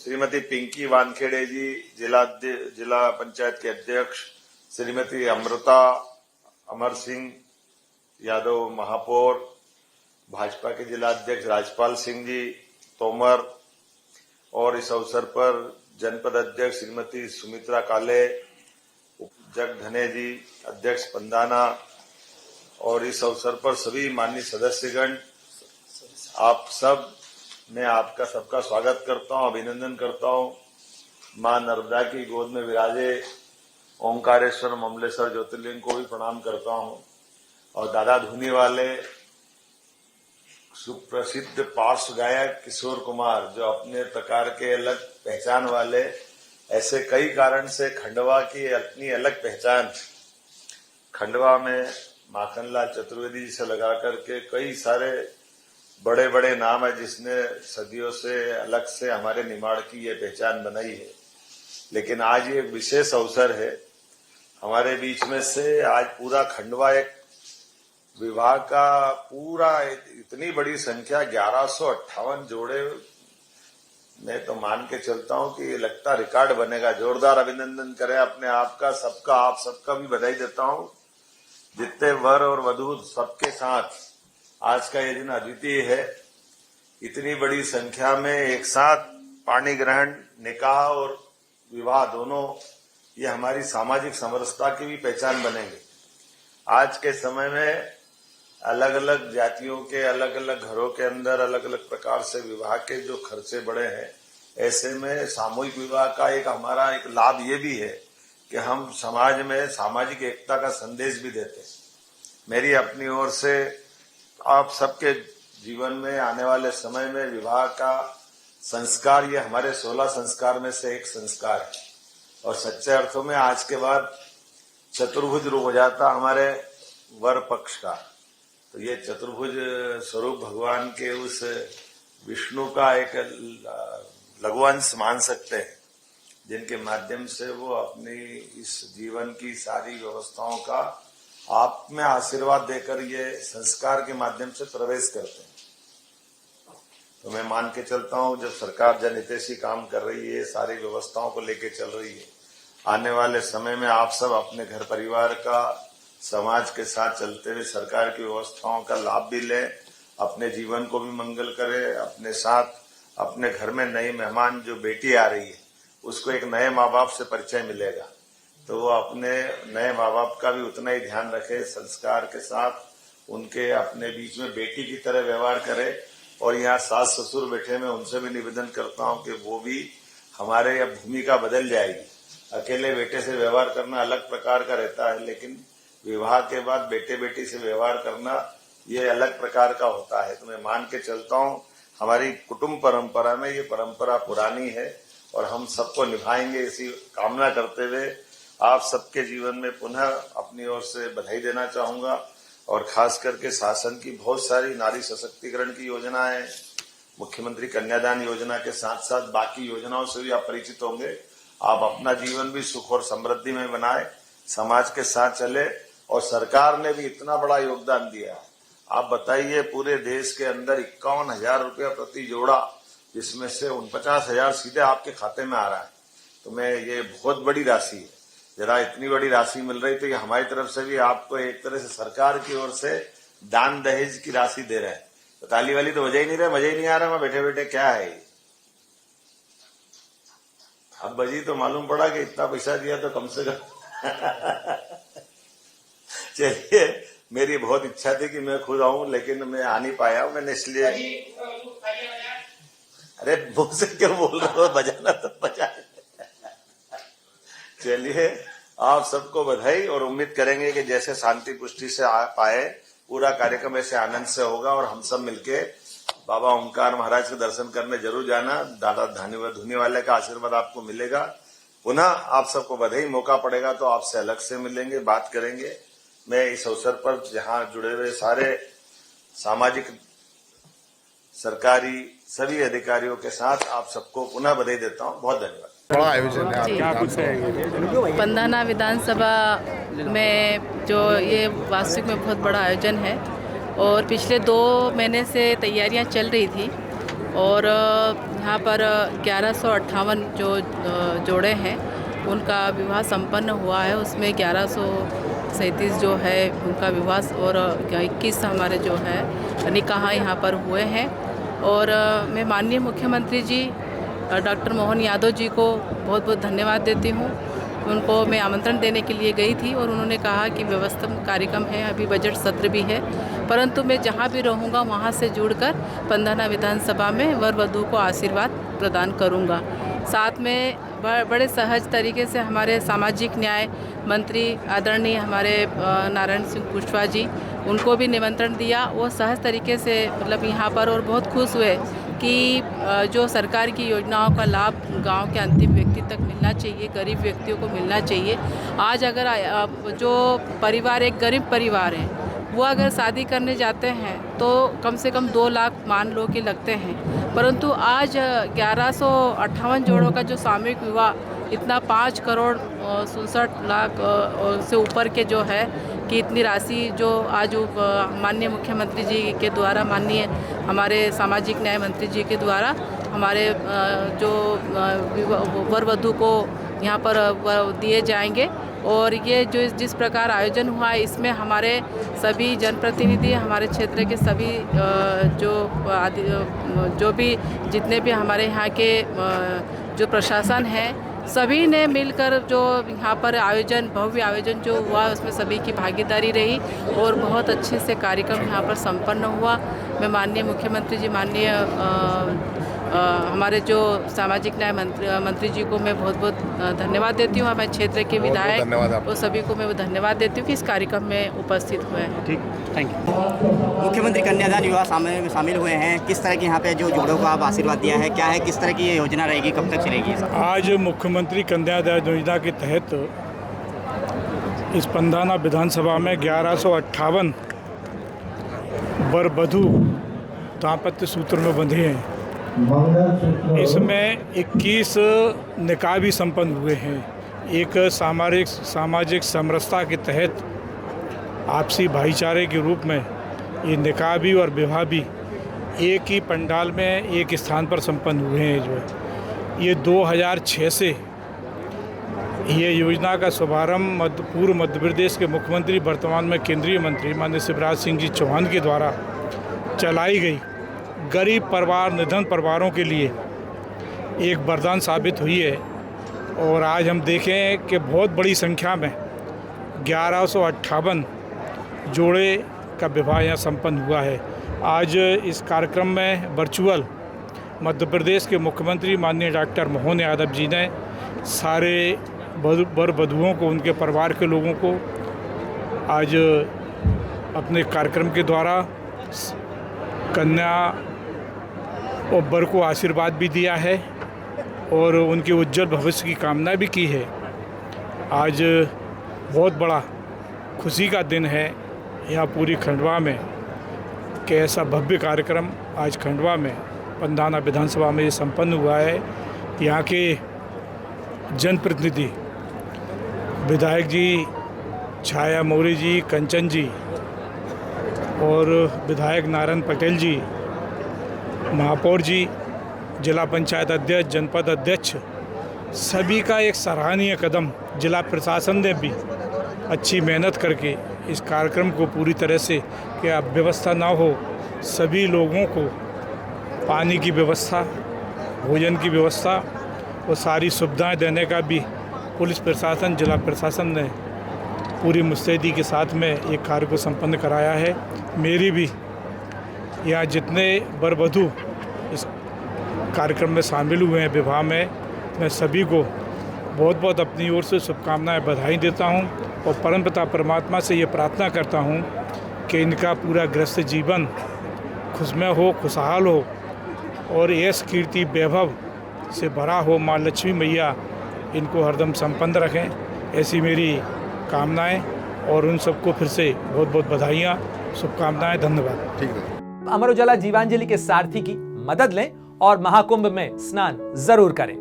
श्रीमती पिंकी वानखेड़े जी, जिला पंचायत के अध्यक्ष, श्रीमती अमृता अमर सिंह यादव महापौर, भाजपा के जिला अध्यक्ष राजपाल सिंह जी तोमर, और इस अवसर पर जनपद अध्यक्ष श्रीमती सुमित्रा काले, जग धने जी, अध्यक्ष पंदाना, और इस अवसर पर सभी माननीय सदस्यगण, आप सब, मैं आपका सबका स्वागत करता हूं, अभिनंदन करता हूं। मां नर्मदा की गोद में विराजे ओंकारेश्वर ममलेश्वर ज्योतिर्लिंग को भी प्रणाम करता हूं, और दादा धुनी वाले सुप्रसिद्ध पार्श्व गायक किशोर कुमार, जो अपने प्रकार के अलग पहचान वाले, ऐसे कई कारण से खंडवा की अपनी अलग पहचान, खंडवा में माखनलाल चतुर्वेदी जी से लगा करके कई सारे बड़े बड़े नाम है, जिसने सदियों से अलग से हमारे निमाड़ की ये पहचान बनाई है। लेकिन आज ये विशेष अवसर है, हमारे बीच में से आज पूरा खंडवा एक विवाह का पूरा इतनी बड़ी संख्या 1158 जोड़े, मैं तो मान के चलता हूं कि ये लगता रिकॉर्ड बनेगा। जोरदार अभिनंदन करें अपने आप का, सबका, आप सबका भी बधाई देता हूं। जितने वर और वधू सबके साथ आज का ये दिन अद्वितीय है। इतनी बड़ी संख्या में एक साथ पाणी ग्रहण, निकाह और विवाह दोनों, ये हमारी सामाजिक समरसता की भी पहचान बनेंगे। आज के समय में अलग अलग जातियों के अलग अलग घरों के अंदर अलग अलग प्रकार से विवाह के जो खर्चे बढ़े हैं, ऐसे में सामूहिक विवाह का एक हमारा एक लाभ ये भी है कि हम समाज में सामाजिक एकता का संदेश भी देते हैं। मेरी अपनी ओर से आप सबके जीवन में आने वाले समय में विवाह का संस्कार, ये हमारे 16 संस्कार में से एक संस्कार है, और सच्चे अर्थों में आज के बाद चतुर्भुज रूप हो जाता हमारे वर पक्ष का। तो ये चतुर्भुज स्वरूप भगवान के उस विष्णु का एक लघुवंश मान सकते हैं, जिनके माध्यम से वो अपनी इस जीवन की सारी व्यवस्थाओं का आप में आशीर्वाद देकर ये संस्कार के माध्यम से प्रवेश करते हैं। तो मैं मान के चलता हूं, जब सरकार जनहितैषी काम कर रही है, सारी व्यवस्थाओं को लेके चल रही है, आने वाले समय में आप सब अपने घर परिवार का, समाज के साथ चलते हुए सरकार की व्यवस्थाओं का लाभ भी लें, अपने जीवन को भी मंगल करें, अपने साथ अपने घर में नई मेहमान जो बेटी आ रही है, उसको एक नए माँ बाप से परिचय मिलेगा, तो वो अपने नए माँ बाप का भी उतना ही ध्यान रखे, संस्कार के साथ उनके अपने बीच में बेटी की तरह व्यवहार करे। और यहाँ सास ससुर बैठे, मैं उनसे भी निवेदन करता हूँ कि वो भी हमारे अब भूमिका बदल जाएगी। अकेले बेटे से व्यवहार करना अलग प्रकार का रहता है, लेकिन विवाह के बाद बेटे बेटी से व्यवहार करना ये अलग प्रकार का होता है। तो मैं मान के चलता हूँ, हमारी कुटुंब परंपरा में ये परंपरा पुरानी है, और हम सबको निभाएंगे, इसी कामना करते हुए आप सबके जीवन में पुनः अपनी ओर से बधाई देना चाहूंगा। और खास करके शासन की बहुत सारी नारी सशक्तिकरण की योजनाएं, मुख्यमंत्री कन्यादान योजना के साथ साथ बाकी योजनाओं से भी आप परिचित होंगे। आप अपना जीवन भी सुख और समृद्धि में बनाए, समाज के साथ चले, और सरकार ने भी इतना बड़ा योगदान दिया है। आप बताइए, पूरे देश के अंदर 51,000 रुपया प्रति जोड़ा, जिसमें से 49,000 सीधे आपके खाते में आ रहा है। तो मैं, ये बहुत बड़ी राशि है। जरा इतनी बड़ी राशि मिल रही, तो ये हमारी तरफ से भी आपको एक तरह से सरकार की ओर से दान दहेज की राशि दे रहे हैं। तो ताली वाली तो बजा ही नहीं रहे, मजा ही नहीं आ रहा, मैं बैठे बैठे क्या है ये। अब बजी तो मालूम पड़ा कि इतना पैसा दिया तो कम से कम चलिए, मेरी बहुत इच्छा थी कि मैं खुद आऊं, लेकिन मैं आ नहीं पाया हूं, मैंने इसलिए। अरे मुंह से क्यों बोल रहे हो, बजाना तो बजा। चलिए, आप सबको बधाई, और उम्मीद करेंगे कि जैसे शांति पुष्टि से आ पाए, पूरा कार्यक्रम ऐसे आनंद से होगा, और हम सब मिलके बाबा ओंकार महाराज के दर्शन करने जरूर जाना। दादा धुनी वाले का आशीर्वाद आपको मिलेगा। पुनः आप सबको बधाई, मौका पड़ेगा तो आपसे अलग से मिलेंगे, बात करेंगे। मैं इस अवसर पर जहां जुड़े हुए सारे सामाजिक, सरकारी सभी अधिकारियों के साथ आप सबको पुनः बधाई देता हूं। बहुत धन्यवाद। बड़ा आयोजन है आपके पंधाना विधानसभा में जो ये वास्तविक में बहुत बड़ा आयोजन है, और पिछले 2 महीने से तैयारियां चल रही थी। और यहाँ पर 1158 जो जोड़े हैं उनका विवाह संपन्न हुआ है। उसमें 1137 जो है उनका विवाह और 21 हमारे जो है निकाह यहाँ पर हुए हैं। और मैं माननीय मुख्यमंत्री जी डॉक्टर मोहन यादव जी को बहुत बहुत धन्यवाद देती हूँ। उनको मैं आमंत्रण देने के लिए गई थी और उन्होंने कहा कि व्यवस्था कार्यक्रम है, अभी बजट सत्र भी है, परंतु मैं जहाँ भी रहूँगा वहाँ से जुड़कर पंधाना विधानसभा में वर वधू को आशीर्वाद प्रदान करूँगा। साथ में बड़े सहज तरीके से हमारे सामाजिक न्याय मंत्री आदरणीय हमारे नारायण सिंह कुशवाहा जी, उनको भी निमंत्रण दिया। वो सहज तरीके से मतलब यहाँ पर और बहुत खुश हुए कि जो सरकार की योजनाओं का लाभ गांव के अंतिम व्यक्ति तक मिलना चाहिए, गरीब व्यक्तियों को मिलना चाहिए। आज अगर जो परिवार एक गरीब परिवार है वो अगर शादी करने जाते हैं तो कम से कम 2 लाख मान लो कि लगते हैं, परंतु आज 1158 जोड़ों का जो सामूहिक विवाह इतना 5 करोड़ 67 लाख से ऊपर के जो है कि इतनी राशि जो आज माननीय मुख्यमंत्री जी के द्वारा, माननीय हमारे सामाजिक न्याय मंत्री जी के द्वारा हमारे जो वर वधू को यहाँ पर दिए जाएंगे। और ये जो जिस प्रकार आयोजन हुआ है इसमें हमारे सभी जनप्रतिनिधि, हमारे क्षेत्र के सभी जो भी जितने भी हमारे यहाँ के जो प्रशासन है सभी ने मिलकर जो यहाँ पर आयोजन, भव्य आयोजन जो हुआ उसमें सभी की भागीदारी रही और बहुत अच्छे से कार्यक्रम यहाँ पर संपन्न हुआ। मैं माननीय मुख्यमंत्री जी, माननीय हमारे जो सामाजिक न्याय मंत्री जी को मैं बहुत बहुत धन्यवाद देती हूँ। हमारे क्षेत्र के विधायक वो सभी को मैं धन्यवाद देती हूँ कि इस कार्यक्रम में उपस्थित हुए हैं। ठीक, थैंक यू। मुख्यमंत्री कन्यादान विवाह शामिल हुए हैं, किस तरह के यहाँ पे जो जोड़ों को आप आशीर्वाद दिया है, क्या है, किस तरह की ये योजना रहेगी, कब तक चलेगी? आज मुख्यमंत्री कन्यादान योजना के तहत इस पंधाना विधानसभा में 1158 वर वधू दाम्पत्य सूत्र में बंधे हैं। इसमें 21 निकाह भी संपन्न हुए हैं। एक सामाजिक समरसता के तहत आपसी भाईचारे के रूप में ये निकाह भी और विवाह भी एक ही पंडाल में एक स्थान पर संपन्न हुए हैं। जो है ये 2006 से ये योजना का शुभारंभ पूर्व मध्य प्रदेश के मुख्यमंत्री, वर्तमान में केंद्रीय मंत्री माननीय शिवराज सिंह जी चौहान के द्वारा चलाई गई गरीब परिवार, निधन परिवारों के लिए एक वरदान साबित हुई है। और आज हम देखें कि बहुत बड़ी संख्या में 1158 जोड़े का विवाह यहाँ संपन्न हुआ है। आज इस कार्यक्रम में वर्चुअल मध्य प्रदेश के मुख्यमंत्री माननीय डॉक्टर मोहन यादव जी ने सारे वर वधुओं को, उनके परिवार के लोगों को आज अपने कार्यक्रम के द्वारा कन्या और वर को आशीर्वाद भी दिया है और उनके उज्जवल भविष्य की कामना भी की है। आज बहुत बड़ा खुशी का दिन है यहाँ पूरी खंडवा में कि ऐसा भव्य कार्यक्रम आज खंडवा में पंधाना विधानसभा में संपन्न हुआ है। यहाँ के जनप्रतिनिधि विधायक जी छाया मौर्य जी, कंचन जी और विधायक नारायण पटेल जी, महापौर जी, जिला पंचायत अध्यक्ष, जनपद अध्यक्ष, सभी का एक सराहनीय कदम। जिला प्रशासन ने भी अच्छी मेहनत करके इस कार्यक्रम को पूरी तरह से कि अब व्यवस्था ना हो, सभी लोगों को पानी की व्यवस्था, भोजन की व्यवस्था और सारी सुविधाएं देने का भी पुलिस प्रशासन, जिला प्रशासन ने पूरी मुस्तैदी के साथ में एक कार्य को संपन्न कराया है। मेरी भी यहाँ जितने वर वधू इस कार्यक्रम में शामिल हुए हैं विवाह में, मैं सभी को बहुत बहुत अपनी ओर से शुभकामनाएं, बधाई देता हूँ और परमपिता परमात्मा से ये प्रार्थना करता हूँ कि इनका पूरा गृहस्थ जीवन खुशमय हो, खुशहाल हो और यश कीर्ति वैभव से भरा हो। माँ लक्ष्मी मैया इनको हरदम संपन्न रखें, ऐसी मेरी कामनाएं और उन सबको फिर से बहुत बहुत बधाइयाँ, शुभकामनाएं, धन्यवाद। ठीक है। अमर उजाला जीवांजलि के सारथी की मदद लें और महाकुंभ में स्नान जरूर करें।